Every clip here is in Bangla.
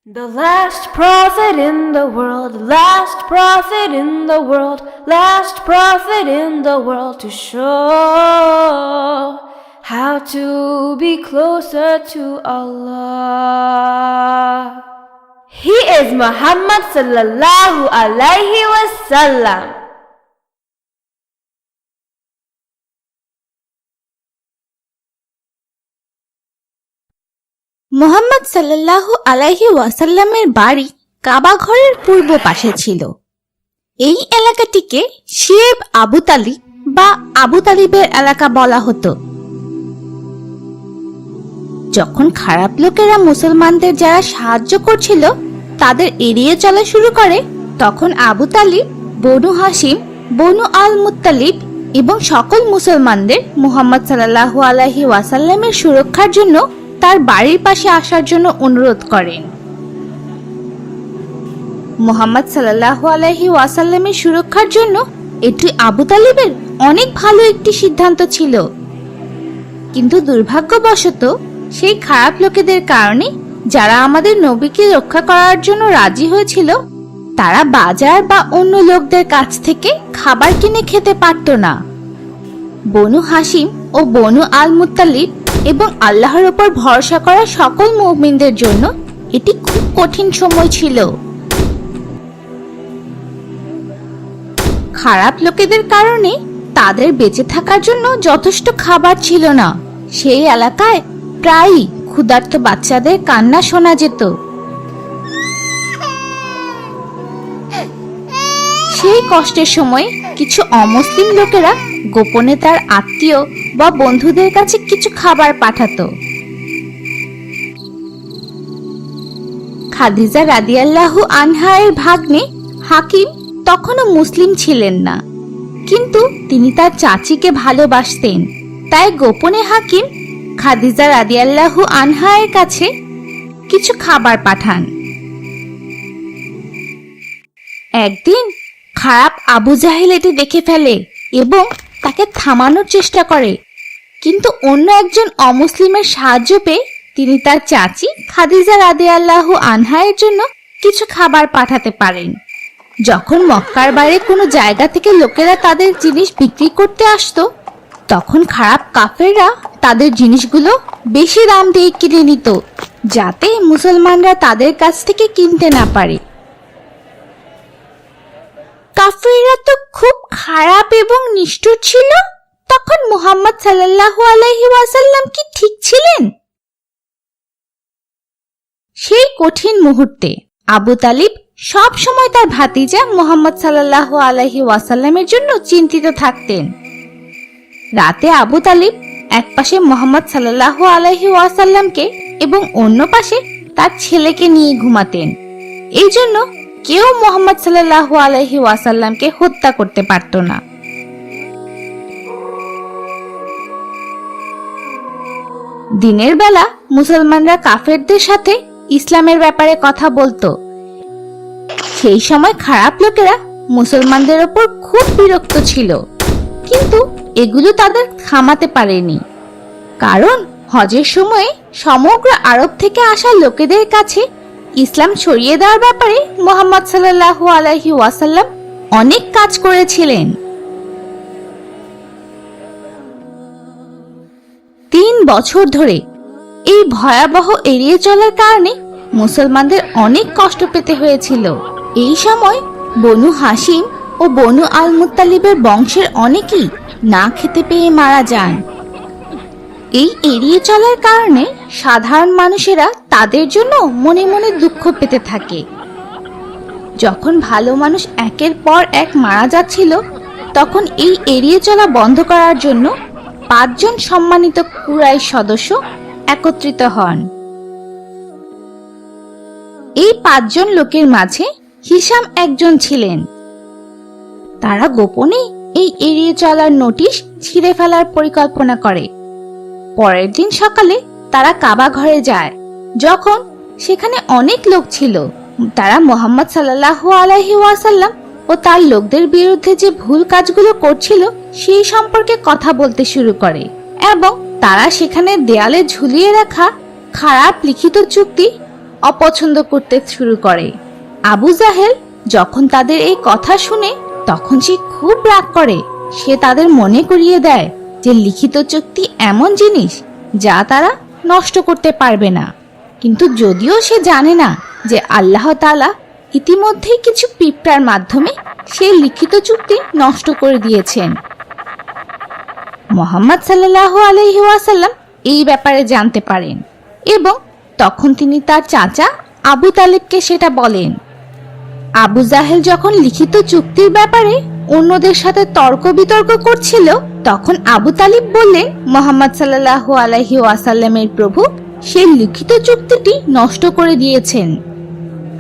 The last prophet in the world, last prophet in the world, last prophet in the world to show how to be closer to Allah. He is Muhammad sallallahu alaihi wasallam. Muhammad সাল্লাল্লাহু আলাইহি ওয়াসাল্লামের বাড়ি কাবা ঘরের পূর্ব পাশে ছিল। এই এলাকাটিকে শিয়েব আবু তালিব বা আবু তালিবের এলাকা বলা হতো। যখন খারাপ লোকেরা মুসলমানদের যারা সাহায্য করছিল তাদের এড়িয়ে চলা শুরু করে, তখন আবু তালিব, বনু হাশিম, বনু আল মুত্তালিব এবং সকল মুসলমানদের মুহাম্মদ সাল্লাল্লাহু আলাইহি ওয়াসাল্লামের সুরক্ষার জন্য তার বাড়ির পাশে আসার জন্য অনুরোধ করেন। মুহাম্মদ সাল্লাল্লাহু আলাইহি ওয়াসাল্লামের সুরক্ষার জন্য এটি আবু তালিবের অনেক ভালো একটি সিদ্ধান্ত ছিল, কিন্তু দুর্ভাগ্যবশত সেই খারাপ লোকেদের কারণে যারা আমাদের নবীকে রক্ষা করার জন্য রাজি হয়েছিল তারা বাজার বা অন্য লোকদের কাছ থেকে খাবার কিনে খেতে পারত না। বনু হাশিম ও বনু আল মুত্তালিব এবং আল্লাহর উপর ভরসা করা সকল মুমিনদের জন্য এটি খুব কঠিন সময় ছিল। খারাপ লোকেদের কারণে তাদের বেঁচে থাকার জন্য যথেষ্ট খাবার ছিল না। সেই এলাকায় প্রায়ই ক্ষুধার্ত বাচ্চাদের কান্না শোনা যেত। সেই কষ্টের সময় কিছু অমুসলিম লোকেরা গোপনে তার আত্মীয় বা বন্ধুদের কাছে কিছু খাবার পাঠাতো। খাদিজা রাদিয়াল্লাহু আনহা এর ভাগ্নে হাকিম তখনও মুসলিম ছিলেন না, কিন্তু তিনি তার চাচিকে ভালোবাসতেন। তাই গোপনে হাকিম খাদিজা রাদিয়াল্লাহু আনহা এর কাছে কিছু খাবার পাঠান। একদিন খারাপ আবু জাহেল এটি দেখে ফেলে এবং তাকে থামানোর চেষ্টা করে, কিন্তু অন্য একজন অমুসলিমের সাহায্য পেয়ে তিনি তার চাচি খাদিজা রাদিয়াল্লাহু আনহা এর জন্য কিছু খাবার পাঠাতে পারেন। যখন মক্কার বাইরে কোনো জায়গা থেকে লোকেরা তাদের জিনিস বিক্রি করতে আসতো, তখন খারাপ কাফেররা তাদের জিনিসগুলো বেশি দাম দিয়ে কিনে নিত, যাতে মুসলমানরা তাদের কাছ থেকে কিনতে না পারে। কাফেররা তো খুব খারাপ এবং নিষ্ঠুর ছিল। তখন মুহাম্মদ সাল্লাল্লাহু আলাইহি ওয়াসাল্লাম কি ঠিক ছিলেন? সেই কঠিন মুহূর্তে আবু তালিব সব সময় তার ভাতিজা মুহাম্মদ সাল্লাল্লাহু আলাইহি ওয়াসাল্লামের জন্য চিন্তিত থাকতেন। রাতে আবু তালিব এক পাশে মুহাম্মদ সাল্লাল্লাহু আলাইহি ওয়াসাল্লামকে এবং অন্য পাশে তার ছেলেকে নিয়ে ঘুমাতেন। এই জন্য কেউ মুহাম্মদ সাল্লাল্লাহু আলাইহি ওয়াসাল্লামকে হত্যা করতে পারত না। দিনের বেলা মুসলমানরা কাফেরদের সাথে ইসলামের ব্যাপারে কথা বলতো। সেই সময় খারাপ লোকেরা মুসলমানদের উপর খুব বিরক্ত ছিল, কিন্তু এগুলো তাদের থামাতে পারেনি। কারণ হজের সময়ে সমগ্র আরব থেকে আসা লোকেদের কাছে ইসলাম ছড়িয়ে দেওয়ার ব্যাপারে মুহাম্মদ সাল্লাল্লাহু আলাইহি ওয়াসাল্লাম অনেক কাজ করেছিলেন। 3 বছর ধরে এই ভয়াবহ এড়িয়ে চলার কারণে মুসলমানদের অনেক কষ্ট পেতে হয়েছিল। এই সময় বনু হাশিম ও বনু আল মুত্তালিবের বংশের অনেকেই না খেতে পেয়ে মারা যান। এই এড়িয়ে চলার কারণে সাধারণ মানুষেরা তাদের জন্য মনে মনে দুঃখ পেতে থাকে। যখন ভালো মানুষ একের পর এক মারা যাচ্ছিল, তখন এই এড়িয়ে চলা বন্ধ করার জন্য 5 জন সম্মানিত কুরাইশ সদস্য একত্রিত হন। এই 5 জন লোকের মাঝে হিশাম একজন ছিলেন। তারা গোপনে এই এড়িয়ে চলার নোটিশ ছিঁড়ে ফেলার পরিকল্পনা করে। পরের দিন সকালে তারা কাবা ঘরে যায়। যখন সেখানে অনেক লোক ছিল, তারা মুহাম্মদ সাল্লাল্লাহু আলাইহি ওয়াসাল্লাম ও তার লোকদের বিরুদ্ধে যে ভুল কাজগুলো করছিল সেই সম্পর্কে কথা বলতে শুরু করে এবং তারা সেখানে দেয়ালে ঝুলিয়ে রাখা খারাপ লিখিত চুক্তি অপছন্দ করতে শুরু করে। আবু জাহেল যখন তাদের এই কথা শুনে তখন সে খুব রাগ করে। সে তাদের মনে করিয়ে দেয় যে লিখিত চুক্তি এমন জিনিস যা তারা নষ্ট করতে পারবে না। কিন্তু যদিও সে জানে না যে আল্লাহ তাআলা ইতিমধ্যেই কিছু পিঁপড়ার মাধ্যমে সেই লিখিত চুক্তি নষ্ট করে দিয়েছেন। মুহাম্মদ সাল্লাল্লাহু আলাইহি ওয়াসাল্লাম এই ব্যাপারে জানতে পারেন এবং তখন তিনি তার চাচা আবু তালিবকে সেটা বলেন। আবু জাহেল যখন লিখিত চুক্তির ব্যাপারে অন্যদের সাথে তর্ক বিতর্ক করছিল তখন আবু তালিব বললেন, মুহাম্মদ সাল্লাল্লাহু আলাইহি ওয়াসাল্লামের প্রভু সেই লিখিত চুক্তিটি নষ্ট করে দিয়েছেন।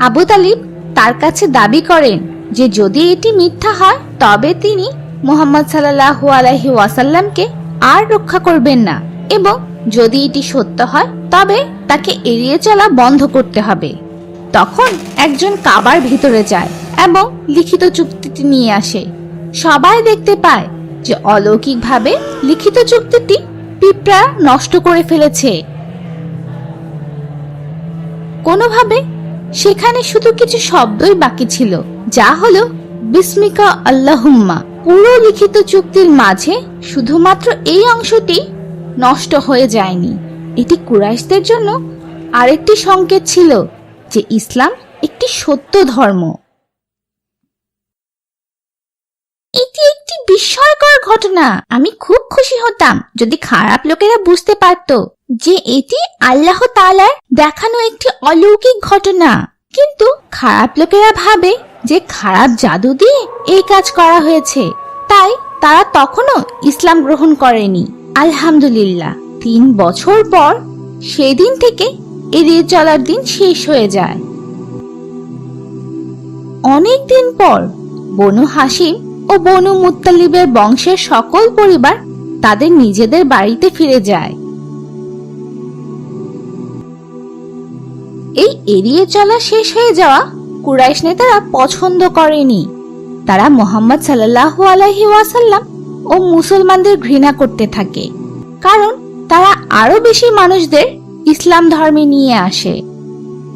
আবু তালিব তার কাছে দাবি করেন যে যদি এটি মিথ্যা হয় তবে তিনি মুহাম্মদ সাল্লাল্লাহু আলাইহি ওয়াসাল্লামকে আর রক্ষা করবেন না এবং যদি এটি সত্য হয় তবে তাকে এড়িয়ে চলা বন্ধ করতে হবে। তখন একজন কাবার ভিতরে যায় এবং লিখিত চুক্তিটি নিয়ে আসে। সবাই দেখতে পায় যে অলৌকিকভাবে লিখিত চুক্তিটি পিঁপড়া নষ্ট করে ফেলেছে। কোনোভাবে সেখানে শুধু কিছু শব্দই বাকি ছিল, যা হলো বিসমিকা আল্লাহুম্মা। পুরো লিখিত চুক্তির মাঝে শুধুমাত্র এই অংশটি নষ্ট হয়ে যায়নি। এটি কুরাইশদের জন্য আরেকটি সংকেত ছিল যে ইসলাম একটি সত্য ধর্ম। এটি একটি বিস্ময়কর ঘটনা। আমি খুব খুশি হতাম যদি খারাপ লোকেরা বুঝতে পারত যে এটি আল্লাহ তাআলার দেখানো একটি অলৌকিক ঘটনা। কিন্তু খারাপ লোকেরা ভাবে যে খারাপ জাদু দিয়ে এই কাজ করা হয়েছে, তাই তারা তখনও ইসলাম গ্রহণ করেনি। আলহামদুলিল্লাহ 3 বছর পর সেই দিন থেকে এড়িয়ে চলার দিন শেষ হয়ে যায়। অনেক দিন পর বনু হাশিম ও বনু মুত্তালিবের বংশের সকল পরিবার তাদের নিজেদের বাড়িতে ফিরে যায়। এই এড়িয়ে চলা শেষ হয়ে যাওয়া কুরাইশ নেতারা পছন্দ করেনি। তারা মুহাম্মদ সাল্লাল্লাহু আলাইহি ওয়াসাল্লাম ও মুসলমানদের ঘৃণা করতে থাকে, কারণ তারা আরো বেশি মানুষদের ইসলাম ধর্মে নিয়ে আসে।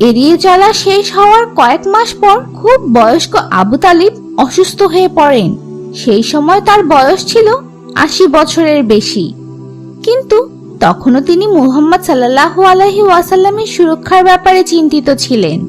এড়িয়ে চলা শেষ হওয়ার কয়েক মাস পর খুব বয়স্ক আবু তালিব অসুস্থ হয়ে পড়েন। সেই সময় তার বয়স ছিল 80 বছরের বেশি, কিন্তু তখনও তিনি মুহাম্মদ সাল্লাল্লাহু আলাইহি ওয়াসাল্লামের সুরক্ষার ব্যাপারে চিন্তিত ছিলেন।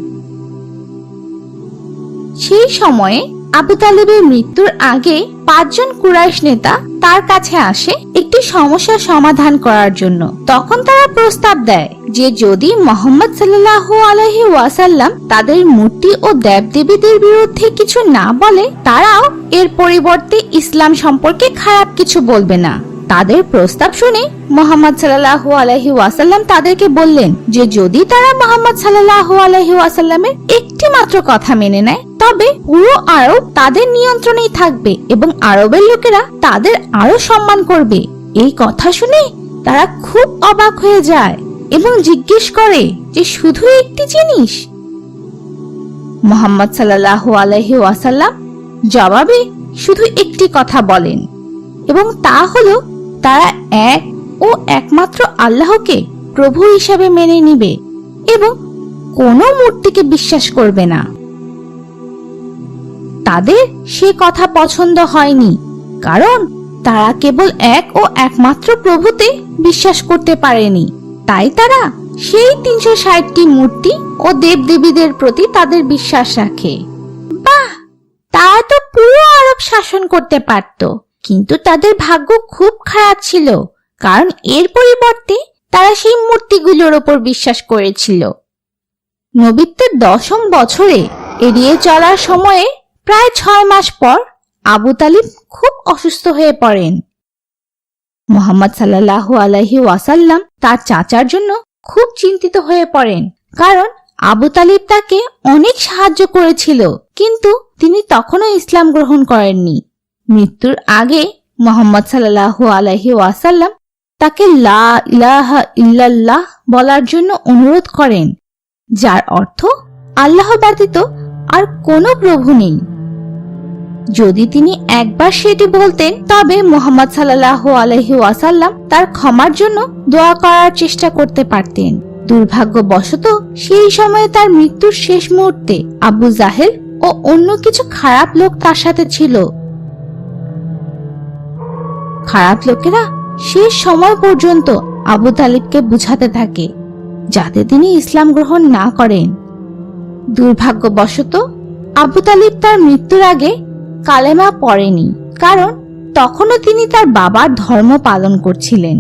সেই সময়ে আবু তালিবের মৃত্যুর আগে 5 জন কুরাইশ নেতা তার কাছে আসে একটি সমস্যার সমাধান করার জন্য। তখন তারা প্রস্তাব দেয় যে যদি মুহাম্মদ সাল্লাল্লাহু আলাইহি ওয়াসাল্লাম তাদের মূর্তি ও দেবদেবীদের বিরুদ্ধে কিছু না বলে, তারাও এর পরিবর্তে ইসলাম সম্পর্কে খারাপ কিছু বলবে না। তাদের প্রস্তাব শুনে মুহাম্মদ সাল্লাল্লাহু আলাইহি ওয়াসাল্লাম তাদেরকে বললেন যে যদি তারা মুহাম্মদ সাল্লাল্লাহু আলাইহি ওয়াসাল্লামের একটি মাত্র কথা মেনে নেয় তবে পুরো আরব তাদের নিয়ন্ত্রণেই থাকবে এবং আরবের লোকেরা তাদের আরো সম্মান করবে। এই কথা শুনে তারা খুব অবাক হয়ে যায় এবং জিজ্ঞেস করে যে শুধু একটি জিনিস? মুহাম্মদ সাল্লাল্লাহু আলাইহি ওয়াসাল্লাম জবাবে শুধু একটি কথা বলেন এবং তা হলো তারা এক ও একমাত্র আল্লাহকে প্রভু হিসেবে মেনে নিবে এবং কোনো মূর্তিকে বিশ্বাস করবে না। তাদের সে কথা পছন্দ হয়নি, কারণ তারা কেবল এক ও একমাত্র প্রভুতে বিশ্বাস করতে পারেনি। তাই তারা সেই 360টি মূর্তি ও দেবদেবীদের প্রতি তাদের বিশ্বাস রাখে। বাহ, তারা তো পুরো আরব শাসন করতে পারত, কিন্তু তাদের ভাগ্য খুব খারাপ ছিল, কারণ এর পরিবর্তে তারা সেই মূর্তিগুলোর উপর বিশ্বাস করেছিল। নবীত্বের 10ম বছরে এড়িয়ে চলার সময়ে প্রায় 6 মাস পর আবু তালিব খুব অসুস্থ হয়ে পড়েন। মুহাম্মদ সাল্লাল্লাহু আলাইহি ওয়াসাল্লাম তার চাচার জন্য খুব চিন্তিত হয়ে পড়েন, কারণ আবু তালিব তাকে অনেক সাহায্য করেছিল, কিন্তু তিনি তখনও ইসলাম গ্রহণ করেননি। মৃত্যুর আগে মুহাম্মদ সাল্লাল্লাহু আলাইহি ওয়াসাল্লাম তাকে লা ইলাহা ইল্লাল্লাহ বলার জন্য অনুরোধ করেন, যার অর্থ আল্লাহ ব্যতীত আর কোনো প্রভু নেই। যদি তিনি একবার সেটি বলতেন তবে মুহাম্মদ সাল্লাল্লাহু আলাইহি ওয়াসাল্লাম তার ক্ষমার জন্য দোয়া করার চেষ্টা করতে পারতেন। দুর্ভাগ্যবশত সেই সময়ে তার মৃত্যুর শেষ মুহূর্তে আবু জাহেল ও অন্য কিছু খারাপ লোক তার সাথে ছিল। খারাপ লোকেরা শেষ সময় পর্যন্ত আবু তালিবকে বুঝাতে থাকে যাতে তিনি ইসলাম গ্রহণ না করেন। দুর্ভাগ্যবশত আবু তালিব তার মৃত্যুর আগে কালেমা পড়েনি, কারণ তখনও তিনি তার বাবার ধর্ম পালন করছিলেন।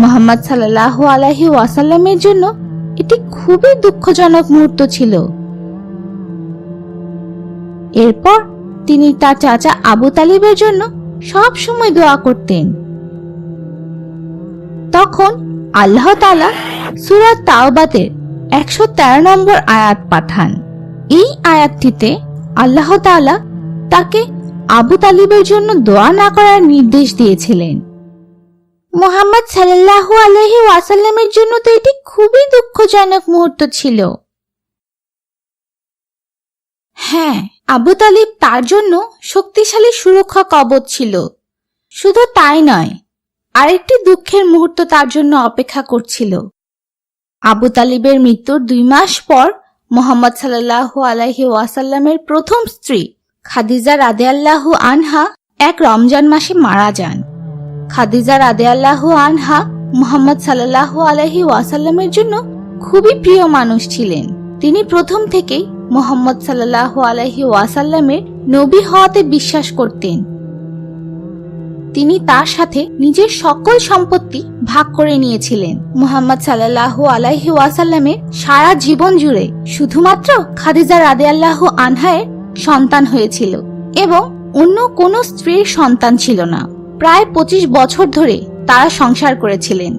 মুহাম্মদ সাল্লাল্লাহু আলাইহি ওয়াসাল্লামের জন্য এটি খুবই দুঃখজনক মুহূর্ত ছিল। এরপর তিনি তার চাচা আবু তালিবের জন্য সব সময় দোয়া করতেন। তখন আল্লাহ তাআলা সূরা তাওবাতের 113 নম্বর আয়াত পাঠান। এই আয়াতটিতে আল্লাহ তাআলা তাকে আবু তালিবের জন্য দোয়া না করার নির্দেশ দিয়েছিলেন। মুহাম্মদ সাল্লাল্লাহু আলাইহি ওয়াসাল্লামের জন্য তো এটি খুবই দুঃখজনক মুহূর্ত ছিল। হ্যাঁ, আবু তালিব তার জন্য শক্তিশালী সুরক্ষা কবচ ছিল। শুধু তাই নয়, আরেকটি দুঃখের মুহূর্ত তার জন্য অপেক্ষা করছিল। আবু তালিবের মৃত্যুর 2 মাস পর মুহাম্মদ সাল্লাল্লাহু আলাইহি ওয়াসাল্লামের প্রথম স্ত্রী খাদিজা রাদিয়াল্লাহু আনহা এক রমজান মাসে মারা যান। খাদিজা রাদিয়াল্লাহু আনহা মুহাম্মদ সাল্লাল্লাহু আলাইহি ওয়াসাল্লামের জন্য খুবই প্রিয় মানুষ ছিলেন। তিনি প্রথম থেকেই মুহাম্মদ সাল্লাল্লাহু আলাইহি ওয়াসাল্লামের নবী হওয়াতে বিশ্বাস করতেন। তিনি তার সাথে নিজের সকল সম্পত্তি ভাগ করে নিয়েছিলেন। মুহাম্মদ সাল্লাল্লাহু আলাইহি ওয়াসাল্লামের সারা জীবন জুড়ে শুধুমাত্র খাদিজা রাদিয়াল্লাহু আনহার সন্তান হয়েছিল এবং অন্য কোনো স্ত্রীর সন্তান ছিল না। প্রায় 25 বছর ধরে তারা সংসার করেছিলেন।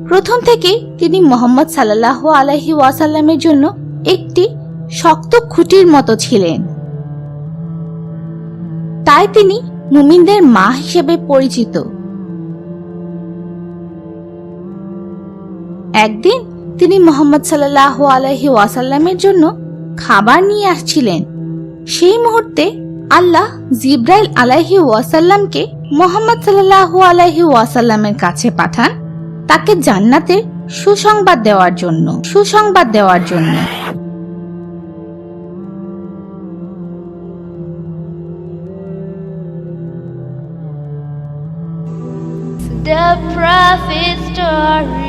প্রথম থেকে তিনি মুহাম্মদ সাল্লাল্লাহু আলাইহি ওয়াসাল্লামের জন্য একটি শক্ত খুঁটির মতো ছিলেন। তাই তিনি মুমিনদের মা হিসেবে পরিচিত। একদিন তিনি মুহাম্মদ সাল্লাল্লাহু আলাইহি ওয়াসাল্লামের জন্য খাবার নিয়ে আসছিলেন। সেই মুহূর্তে আল্লাহ জিব্রাইল আলাইহি ওয়াসাল্লামকে মুহাম্মদ সাল্লাল্লাহু আলাইহি ওয়াসাল্লামের কাছে পাঠান তাকে জান্নাতের সুসংবাদ দেওয়ার জন্য। The prophet story